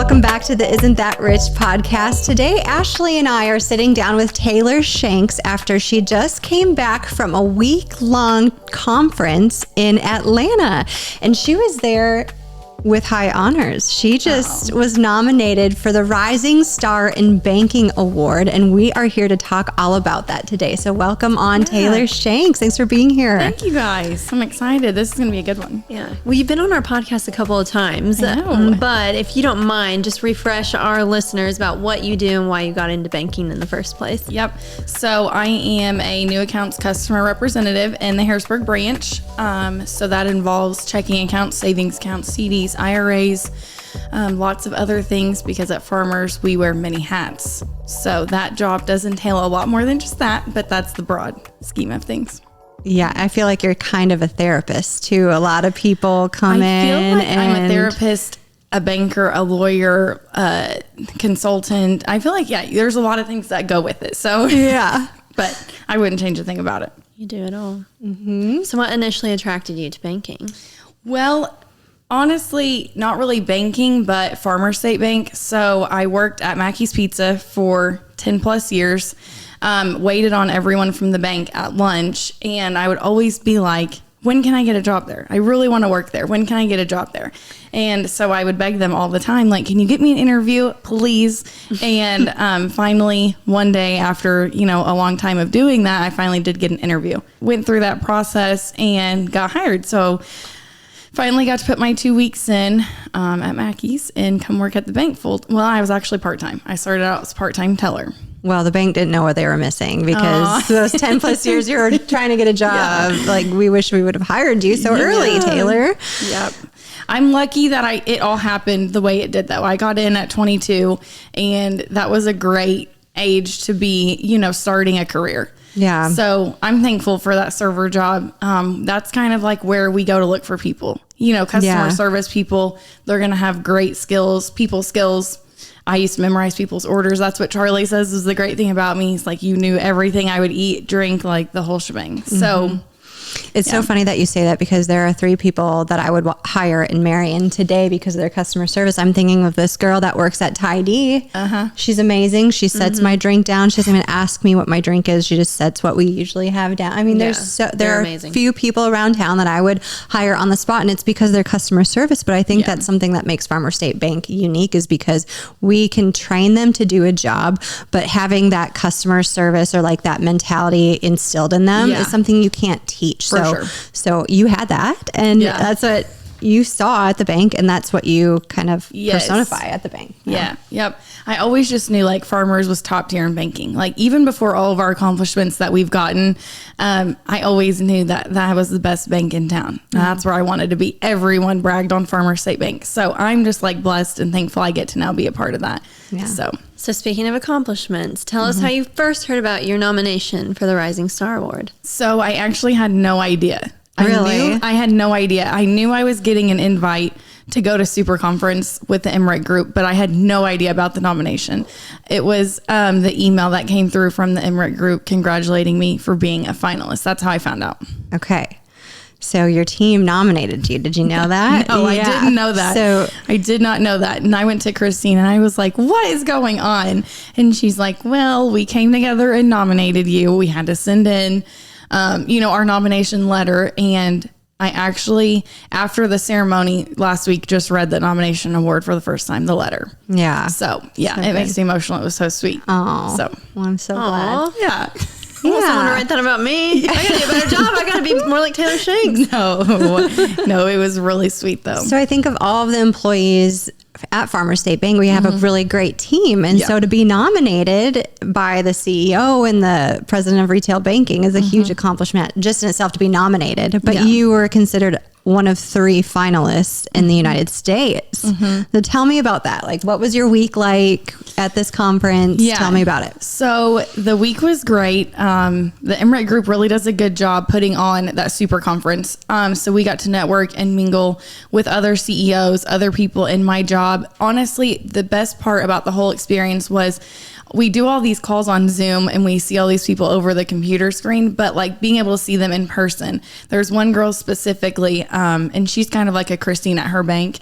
Welcome back to the Isn't That Rich podcast. Today, Ashley and I are sitting down with Taylor Shanks after she just came back from a week-long conference in Atlanta. And she was there with high honors. She just was nominated for the Rising Star in Banking Award, and we are here to talk all about that today. So welcome on, Taylor Shanks. Thanks for being here. Thank you, guys. I'm excited. This is going to be a good one. Yeah. Well, you've been on our podcast a couple of times, but if you don't mind, just refresh our listeners about what you do and why you got into banking in the first place. Yep. So I am a new accounts customer representative in the Harrisburg branch. So that involves checking accounts, savings accounts, CDs, IRAs, lots of other things, because at Farmers we wear many hats. So that job does entail a lot more than just that, but that's the broad scheme of things. Yeah, I feel like you're kind of a therapist too. A lot of people come I feel in like I'm a therapist, a banker, a lawyer, a consultant. I feel like, there's a lot of things that go with it. So yeah, but I wouldn't change a thing about it. You do it all. Mm-hmm. So what initially attracted you to banking? Well, honestly, not really banking, but Farmers State Bank. So I worked at Mackey's Pizza for 10 plus years, waited on everyone from the bank at lunch. And I would always be like, when can I get a job there? I really want to work there. When can I get a job there? And so I would beg them all the time, like, can you get me an interview, please? And finally, one day after, a long time of doing that, I finally did get an interview. Went through that process and got hired. So finally got to put my 2 weeks in at Mackey's and come work at the bank Well, I was actually part-time. I started out as part-time teller. Well, the bank didn't know what they were missing, because those 10 plus years you were trying to get a job. Yeah. Like, we wish we would have hired you so early, Taylor. Yep. I'm lucky that it all happened the way it did, though. I got in at 22, and that was a great age to be, starting a career. Yeah. So I'm thankful for that server job. That's kind of like where we go to look for people, customer service people. They're going to have great skills, people skills. I used to memorize people's orders. That's what Charlie says is the great thing about me. He's like, you knew everything I would eat, drink, like the whole shebang. Mm-hmm. So it's so funny that you say that, because there are 3 people that I would hire in Marion today because of their customer service. I'm thinking of this girl that works at Tidy. She's amazing. She sets my drink down. She doesn't even ask me what my drink is. She just sets what we usually have down. I mean, there are amazing. Few people around town that I would hire on the spot, and it's because of their customer service. But I think that's something that makes Farmers State Bank unique, is because we can train them to do a job, but having that customer service or like that mentality instilled in them is something you can't teach. So you had that, and that's what you saw at the bank, and that's what you kind of personify at the bank. Yeah. Yep. I always just knew like Farmers was top tier in banking. Like, even before all of our accomplishments that we've gotten, I always knew that was the best bank in town. Mm-hmm. That's where I wanted to be. Everyone bragged on Farmers State Bank. So I'm just like blessed and thankful I get to now be a part of that. Yeah. So speaking of accomplishments, tell us how you first heard about your nomination for the Rising Star Award. So I actually had no idea. Really? I had no idea. I knew I was getting an invite to go to Super Conference with the MREC group, but I had no idea about the nomination. It was the email that came through from the MREC group congratulating me for being a finalist. That's how I found out. Okay. So your team nominated you. Did you know that? No, I didn't know that. So I did not know that. And I went to Christine and I was like, what is going on? And she's like, well, we came together and nominated you. We had to send in, our nomination letter. And I actually, after the ceremony last week, just read the nomination award for the first time, the letter. Yeah. So it makes me emotional. It was so sweet. Oh, so well, I'm so glad. Yeah. Someone to write that about me. I gotta do a better job. I gotta be more like Taylor Shanks. No, it was really sweet though. So I think of all of the employees at Farmers State Bank, we have a really great team. And so to be nominated by the CEO and the president of retail banking is a huge accomplishment just in itself, to be nominated. But you were considered one of 3 finalists in the United States. So tell me about that. Like, what was your week like at this conference? Tell me about it. So the week was great. The MREC group really does a good job putting on that super conference. So we got to network and mingle with other CEOs, other people in my job. Honestly, the best part about the whole experience was we do all these calls on Zoom and we see all these people over the computer screen, but like being able to see them in person. There's one girl specifically, and she's kind of like a Christine at her bank.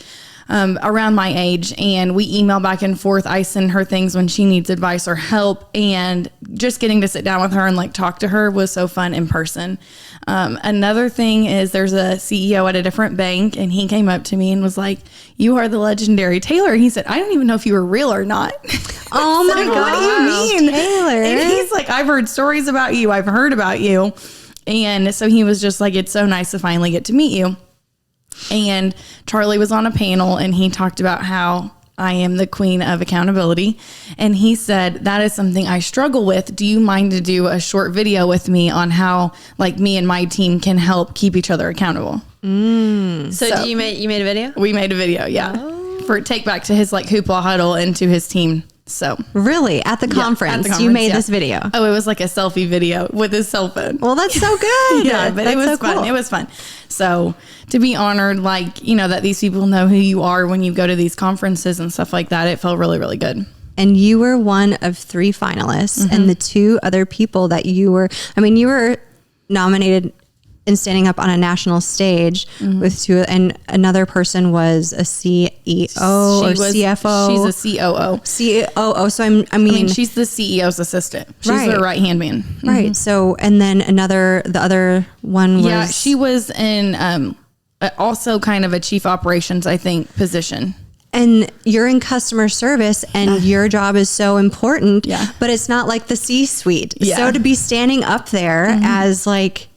around my age, and we email back and forth. I send her things when she needs advice or help, and just getting to sit down with her and like talk to her was so fun in person. Another thing is there's a CEO at a different bank, and he came up to me and was like, "You are the legendary Taylor." And he said, "I don't even know if you were real or not." Oh my God. What do you mean, Taylor? And he's like, "I've heard stories about you. I've heard about you." And so he was just like, "It's so nice to finally get to meet you." And Charlie was on a panel, and he talked about how I am the queen of accountability. And he said, "That is something I struggle with. Do you mind to do a short video with me on how like me and my team can help keep each other accountable?" So you made a video? We made a video. Yeah. For take back to his like hoopla huddle and to his team. So really at the conference, you conference, made this video. Oh, it was like a selfie video with his cell phone. Well, that's so good. Yeah, but it was fun. Cool. It was fun. So to be honored, like, you know, that these people know who you are when you go to these conferences and stuff like that, it felt really, really good. And you were one of 3 finalists, and the 2 other people that you were nominated and standing up on a national stage with 2, and another person was a CEO or CFO. She's a COO. COO. So I mean, she's the CEO's assistant. She's their right hand man. Right. So, and then the other one was. Yeah, she was in also kind of a chief operations, I think, position. And you're in customer service, and your job is so important, but it's not like the C-suite. Yeah. So to be standing up there as like,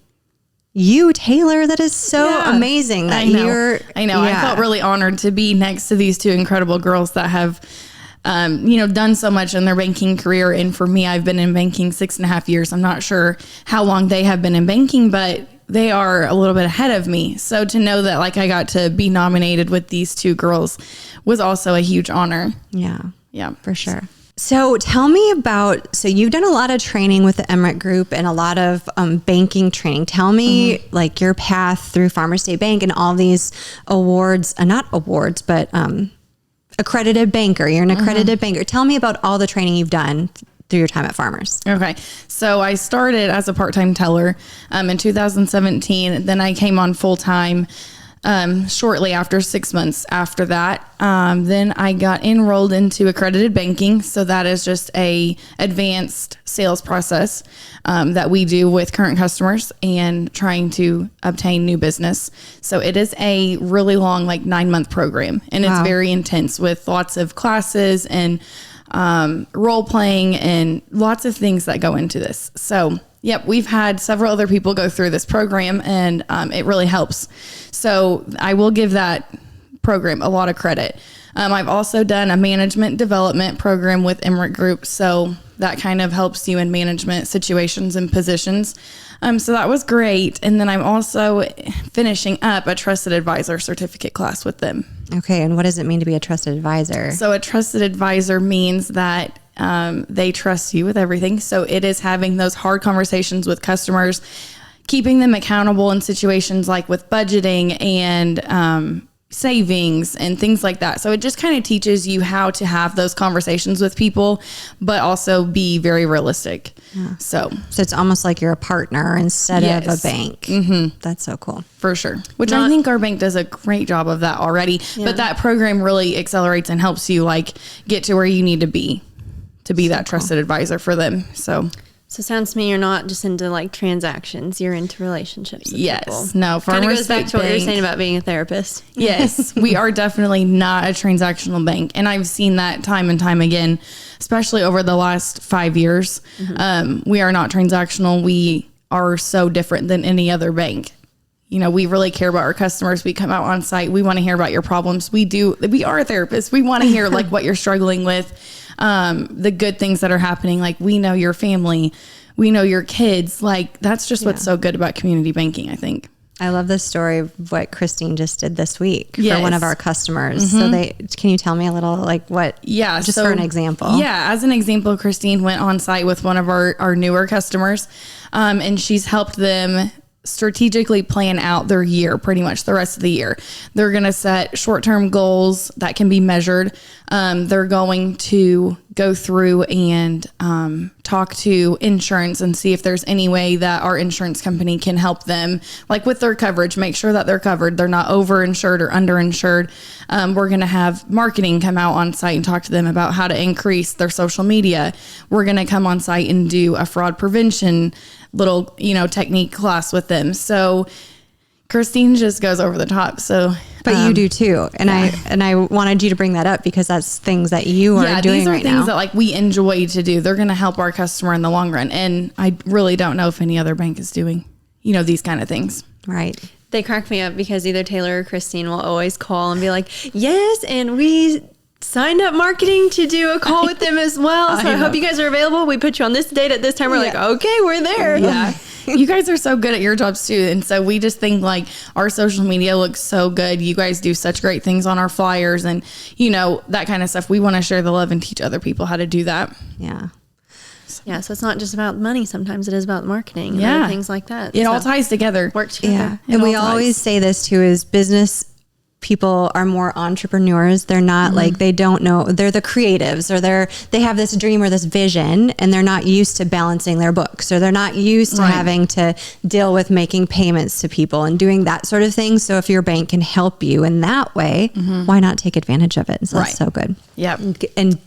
you, Taylor, that is so amazing that I know. I felt really honored to be next to these 2 incredible girls that have, done so much in their banking career. And for me, I've been in banking 6.5 years. I'm not sure how long they have been in banking, but they are a little bit ahead of me. So to know that like I got to be nominated with these 2 girls was also a huge honor. Yeah. Yeah, for sure. So tell me about, so you've done a lot of training with the Emmerich Group and a lot of banking training. Tell me like your path through Farmers State Bank and all these awards, not awards, but accredited banker. You're an accredited banker. Tell me about all the training you've done through your time at Farmers. Okay. So I started as a part-time teller in 2017. Then I came on full-time shortly after 6 months after that. Then I got enrolled into accredited banking. So that is just a advanced sales process that we do with current customers and trying to obtain new business. So it is a really long, like 9-month program, and it's very intense with lots of classes and role playing and lots of things that go into this. So yep, we've had several other people go through this program, and it really helps. So I will give that program a lot of credit. I've also done a management development program with Emmerich Group. So that kind of helps you in management situations and positions. So that was great. And then I'm also finishing up a trusted advisor certificate class with them. Okay. And what does it mean to be a trusted advisor? So a trusted advisor means that they trust you with everything. So it is having those hard conversations with customers, keeping them accountable in situations like with budgeting and savings and things like that. So it just kind of teaches you how to have those conversations with people, but also be very realistic. Yeah. So it's almost like you're a partner instead of a bank. Mm-hmm. That's so cool. For sure. Which I think our bank does a great job of that already. Yeah. But that program really accelerates and helps you like get to where you need to be that trusted advisor for them. So it sounds to me you're not just into like transactions, you're into relationships with people. No, kind of goes back to what you were saying about being a therapist. Yes, we are definitely not a transactional bank. And I've seen that time and time again, especially over the last 5 years. Mm-hmm. We are not transactional. We are so different than any other bank. You know, we really care about our customers. We come out on site. We want to hear about your problems. We are therapists. We want to hear like what you're struggling with. The good things that are happening. Like we know your family, we know your kids. Like that's just what's so good about community banking, I think. I love the story of what Christine just did this week for one of our customers. Mm-hmm. So can you tell me a little like what, just for an example? Yeah. As an example, Christine went on site with one of our newer customers, and she's helped them strategically plan out their year, pretty much the rest of the year. They're going to set short-term goals that can be measured. They're going to go through and talk to insurance and see if there's any way that our insurance company can help them, like with their coverage, make sure that they're covered. They're not overinsured or underinsured. We're going to have marketing come out on site and talk to them about how to increase their social media. We're going to come on site and do a fraud prevention little, technique class with them. So Christine just goes over the top. So, but you do too. And I wanted you to bring that up because that's things that you are doing these are right things now. that like we enjoy to do. They're going to help our customer in the long run. And I really don't know if any other bank is doing, these kind of things. Right. They crack me up because either Taylor or Christine will always call and be like, yes, and we signed up marketing to do a call with them as well. So I hope you guys are available. We put you on this date at this time. We're like, okay, we're there. Yeah. You guys are so good at your jobs too. And so we just think like our social media looks so good. You guys do such great things on our flyers and, that kind of stuff. We want to share the love and teach other people how to do that. Yeah. Yeah. So it's not just about money. Sometimes it is about marketing and other things like that. It all ties together. Work together. Yeah. And we always say this too, is business people are more entrepreneurs. They're not like, they don't know, they're the creatives, or they have this dream or this vision, and they're not used to balancing their books, or they're not used to having to deal with making payments to people and doing that sort of thing. So if your bank can help you in that way, why not take advantage of it? So that's so good. Yeah. And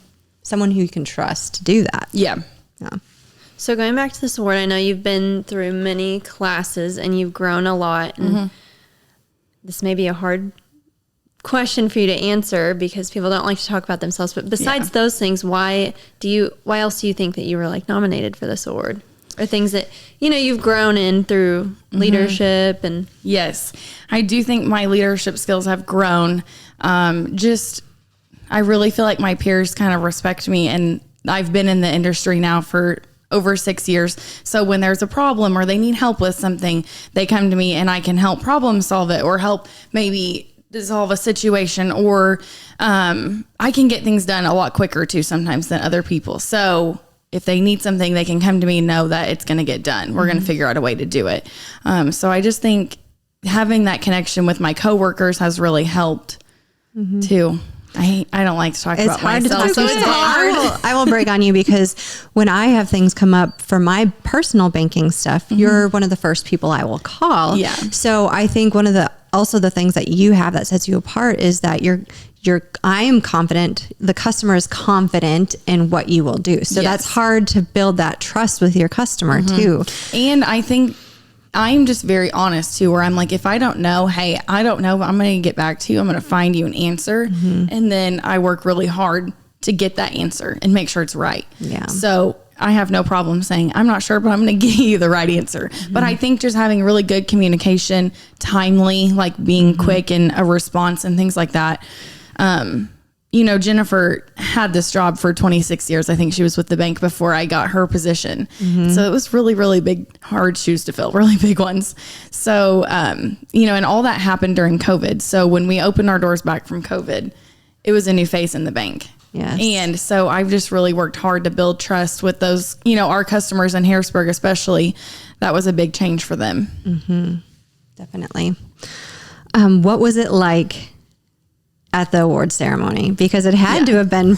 someone who you can trust to do that. Yeah. So going back to this award, I know you've been through many classes and you've grown a lot. And this may be a hard question for you to answer because people don't like to talk about themselves. But besides those things, why else do you think that you were like nominated for this award? Or things that, you've grown in through leadership and... Yes, I do think my leadership skills have grown. I really feel like my peers kind of respect me, and I've been in the industry now for over 6 years. So when there's a problem or they need help with something, they come to me and I can help problem solve it or help maybe dissolve a situation, or I can get things done a lot quicker too sometimes than other people. So if they need something, they can come to me and know that it's going to get done. We're going to figure out a way to do it. So I just think having that connection with my coworkers has really helped too. I don't like to talk about myself. So it's hard. I will break on you because when I have things come up for my personal banking stuff, you're one of the first people I will call. Yeah. So I think one of the things that you have that sets you apart is that I am confident, the customer is confident in what you will do. So that's hard to build that trust with your customer too. And I think I'm just very honest too, where I'm like, if I don't know, hey, I don't know, I'm going to get back to you. I'm going to find you an answer. And then I work really hard to get that answer and make sure it's right. Yeah. So I have no problem saying, I'm not sure, but I'm going to give you the right answer. But I think just having really good communication, timely, like being quick in a response and things like that. Jennifer had this job for 26 years. I think she was with the bank before I got her position. So it was really, really big, hard shoes to fill, really big ones. So, and all that happened during COVID. So when we opened our doors back from COVID, it was a new face in the bank. Yes. And so I've just really worked hard to build trust with those, our customers in Harrisburg, especially. That was a big change for them. Definitely. What was it like at the award ceremony? Because it had to have been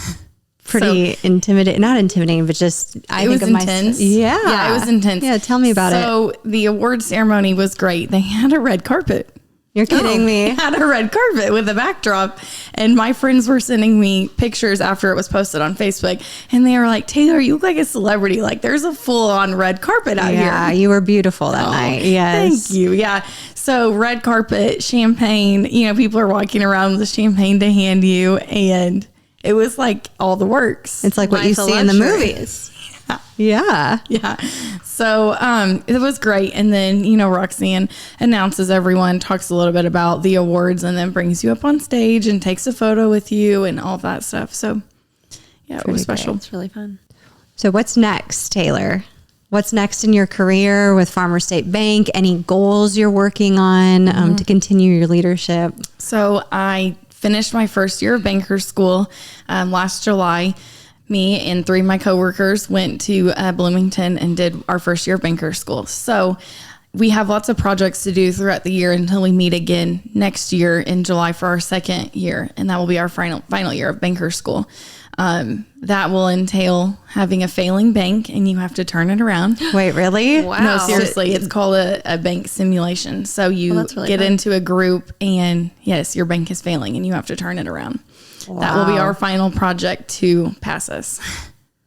pretty intimidating, not intimidating, but just, it was intense. Yeah, it was intense. Yeah. Tell me about it. So the award ceremony was great. They had a red carpet. You're kidding me. Had a red carpet with a backdrop, and my friends were sending me pictures after it was posted on Facebook, and they were like, Taylor, you look like a celebrity. Like there's a full on red carpet out here. Yeah, you were beautiful that night. Yes. Thank you. Yeah. So red carpet, champagne, people are walking around with champagne to hand you, and it was like all the works. It's like what you see in the movies. Yeah. Yeah. So it was great. And then, Roxanne announces everyone, talks a little bit about the awards, and then brings you up on stage and takes a photo with you and all that stuff. So yeah, it was special. It's really fun. So what's next, Taylor? What's next in your career with Farmers State Bank? Any goals you're working on to continue your leadership? So I finished my first year of banker school last July. Me and 3 of my coworkers went to Bloomington and did our first year of banker school. So we have lots of projects to do throughout the year until we meet again next year in July for our second year. And that will be our final year of banker school. That will entail having a failing bank and you have to turn it around. Wait, really? Wow. No, seriously, it's called a bank simulation. So you really get fun. into a group and yes, your bank is failing and you have to turn it around. Wow. That will be our final project to pass us.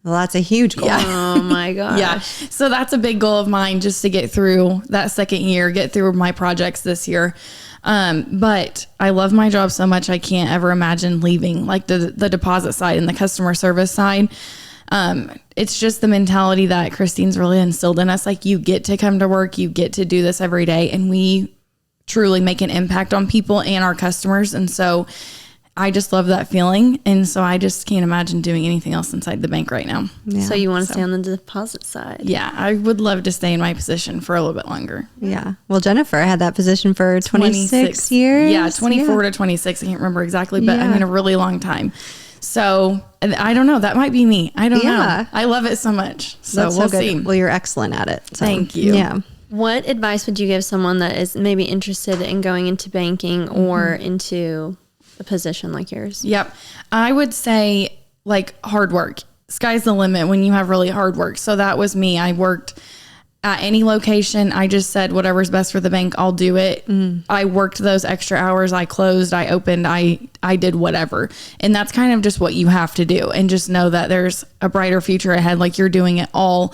Well, that's a huge goal. Yeah. Oh my gosh. Yeah. So that's a big goal of mine, just to get through that second year, get through my projects this year. But I love my job so much. I can't ever imagine leaving, like the deposit side and the customer service side. It's just the mentality that Christine's really instilled in us. Like, you get to come to work, you get to do this every day, and we truly make an impact on people and our customers. And so I just love that feeling. And so I just can't imagine doing anything else inside the bank right now. Yeah. So you want to stay on the deposit side? Yeah, I would love to stay in my position for a little bit longer. Yeah. Well, Jennifer had that position for 26 years. Yeah, 24 to 26. I can't remember exactly, but I Yeah. mean, a really long time. So I don't know. That might be me. I don't Yeah. know. I love it so much. So That's we'll so good. see. Well, you're excellent at it. So, Thank you. Yeah. What advice would you give someone that is maybe interested in going into banking or into a position like yours? Yep. I would say, like, hard work. Sky's the limit when you have really hard work. So that was me. I worked at any location. I just said, whatever's best for the bank, I'll do it. I worked those extra hours. I closed, I opened, I did whatever. And that's kind of just what you have to do. And just know that there's a brighter future ahead. Like, you're doing it all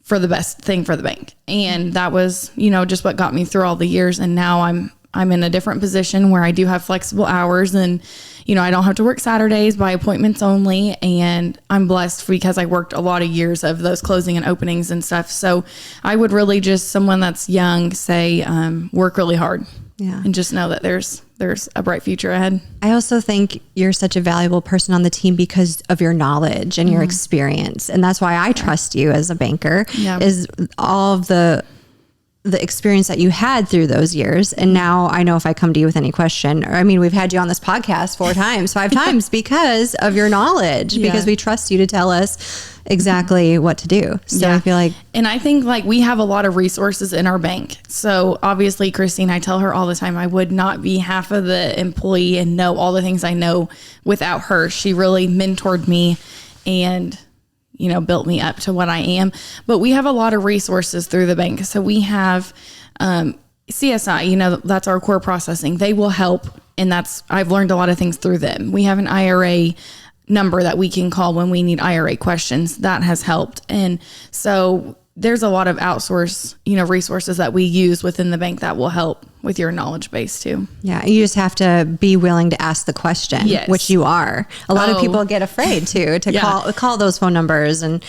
for the best thing for the bank. And that was, just what got me through all the years. And now I'm in a different position where I do have flexible hours, and, I don't have to work Saturdays by appointments only. And I'm blessed because I worked a lot of years of those closing and openings and stuff. So I would really just, someone that's young, say, work really hard. Yeah. And just know that there's a bright future ahead. I also think you're such a valuable person on the team because of your knowledge and your experience. And that's why I trust you as a banker, is all of the experience that you had through those years. And now I know if I come to you with any question, or we've had you on this podcast 5 times because of your knowledge, because we trust you to tell us exactly what to do. So I feel like, and I think, like, we have a lot of resources in our bank. So obviously, Christine, I tell her all the time, I would not be half of the employee and know all the things I know without her. She really mentored me and built me up to what I am. But we have a lot of resources through the bank. So we have CSI, that's our core processing. They will help. And I've learned a lot of things through them. We have an IRA number that we can call when we need IRA questions. That has helped. And so there's a lot of outsource, resources that we use within the bank that will help with your knowledge base too. yeah, you just have to be willing to ask the question, which you are. A lot of people get afraid to call those phone numbers and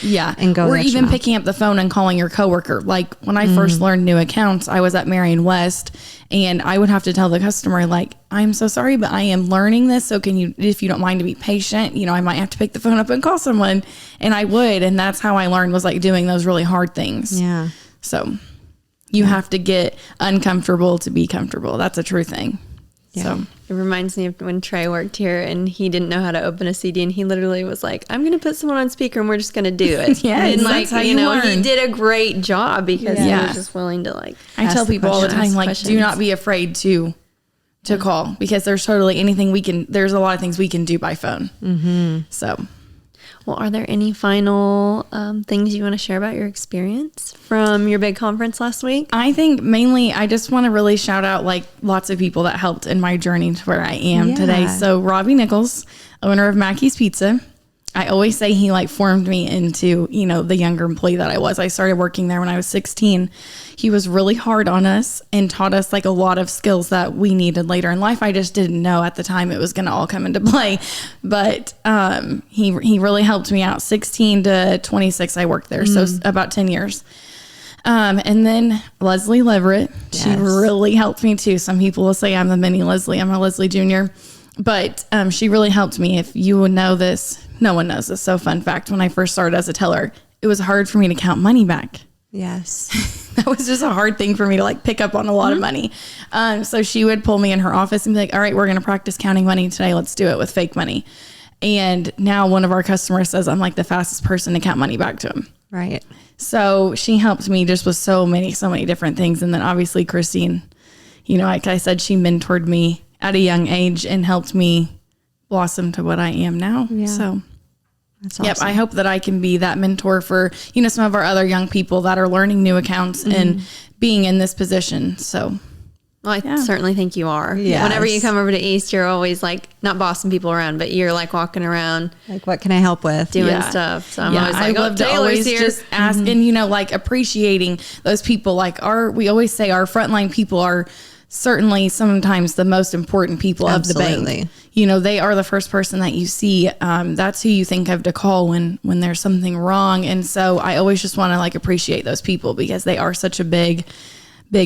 go. Or even picking up the phone and calling your coworker. Like, when I first learned new accounts, I was at Marion West, and I would have to tell the customer, like, I'm so sorry, but I am learning this. So can you, if you don't mind, to be patient, I might have to pick the phone up and call someone. And I would. And that's how I learned, was like doing those really hard things. Yeah. So you have to get uncomfortable to be comfortable. That's a true thing. Yeah. So It reminds me of when Trey worked here and he didn't know how to open a CD, and he literally was like, I'm going to put someone on speaker and we're just going to do it. Yes, and that's how you he learn. did a great job because he Yeah. was just willing to I tell people all the time, like, questions. do not be afraid to call, because there's totally anything there's a lot of things we can do by phone. Mm-hmm. So. Well, are there any final things you want to share about your experience from your big conference last week? I think mainly I just want to really shout out, like, lots of people that helped in my journey to where I am today. So Robbie Nichols, owner of Mackey's Pizza. I always say he, like, formed me into, the younger employee that I was. I started working there when I was 16. He was really hard on us and taught us, like, a lot of skills that we needed later in life. I just didn't know at the time it was going to all come into play. But he really helped me out. 16 to 26, I worked there. So about 10 years. And then Leslie Leverett, she really helped me too. Some people will say I'm the mini Leslie. I'm a Leslie Jr. But she really helped me. If you would know this, no one knows this. So fun fact, when I first started as a teller, it was hard for me to count money back. Yes. That was just a hard thing for me to, like, pick up on a lot of money. So she would pull me in her office and be like, all right, we're going to practice counting money today. Let's do it with fake money. And now one of our customers says I'm, like, the fastest person to count money back to him. Right. So she helped me just with so many different things. And then obviously Christine, you know, like I said, she mentored me at a young age and helped me blossom to what I am now. Yeah. So That's yep, awesome. I hope that I can be that mentor for, you know, some of our other young people that are learning new accounts and being in this position. So Well, I certainly think you are. Yes. Whenever you come over to East, you're always like not bossing people around, but you're like walking around Like, what can I help with? doing Yeah. stuff. So I'm yeah, always like, I love to Taylor's always here. just ask and, you know, like appreciating those people. Like we always say our frontline people are certainly sometimes the most important people of the Absolutely. bank. You know, they are the first person that you see. That's who you think of to call when there's something wrong. And so I always just want to like appreciate those people because they are such a big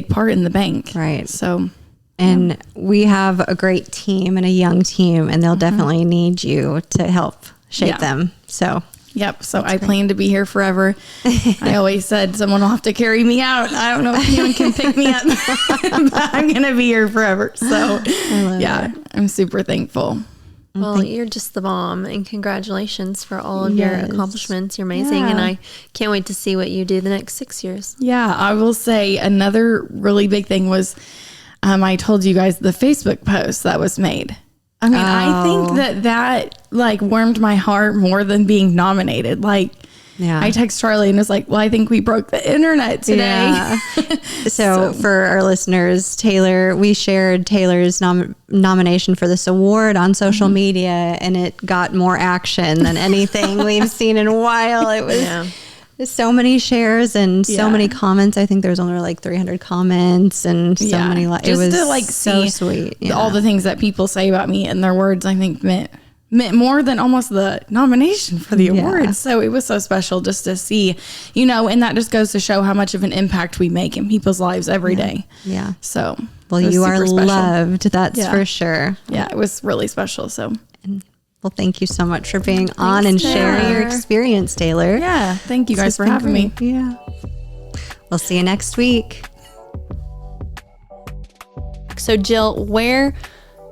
part in the bank. Right. So And we have a great team and a young team, and they'll definitely need you to help shape Yeah. them. So, yep. So I plan to be here forever. I always said someone will have to carry me out. I don't know if anyone can pick me up, but I'm going to be here forever. So yeah, I'm super thankful. Well, you're just the bomb, and congratulations for all of your Yes. accomplishments. You're amazing, and I can't wait to see what you do the next 6 years. Yeah. I will say another really big thing was, I told you guys the Facebook post that was made. I mean, I think that like warmed my heart more than being nominated. Like, yeah. I text Charlie and was like, well, I think we broke the internet today. Yeah. So for our listeners, we shared Taylor's nomination for this award on social media, and it got more action than anything we've seen in a while. It was so many shares and so many comments. I think there was only like 300 comments and so many. It Just was to like so see sweet. all the things that people say about me and their words, I think meant more than almost the nomination for the award. So it was so special just to see, you know, and that just goes to show how much of an impact we make in people's lives every day. Yeah. So Well, it was you are super special. loved. That's for sure. Yeah, it was really special. So Well, thank you so much for being on and sharing your experience, Taylor. yeah, thank you guys It's for been having me. great. Yeah. We'll see you next week. So, Jill, where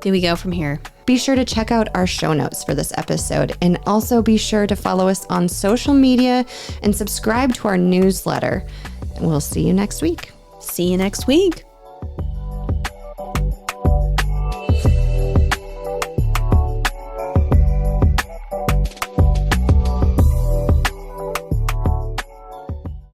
do we go from here? Be sure to check out our show notes for this episode, and also be sure to follow us on social media and subscribe to our newsletter. And we'll see you next week. See you next week.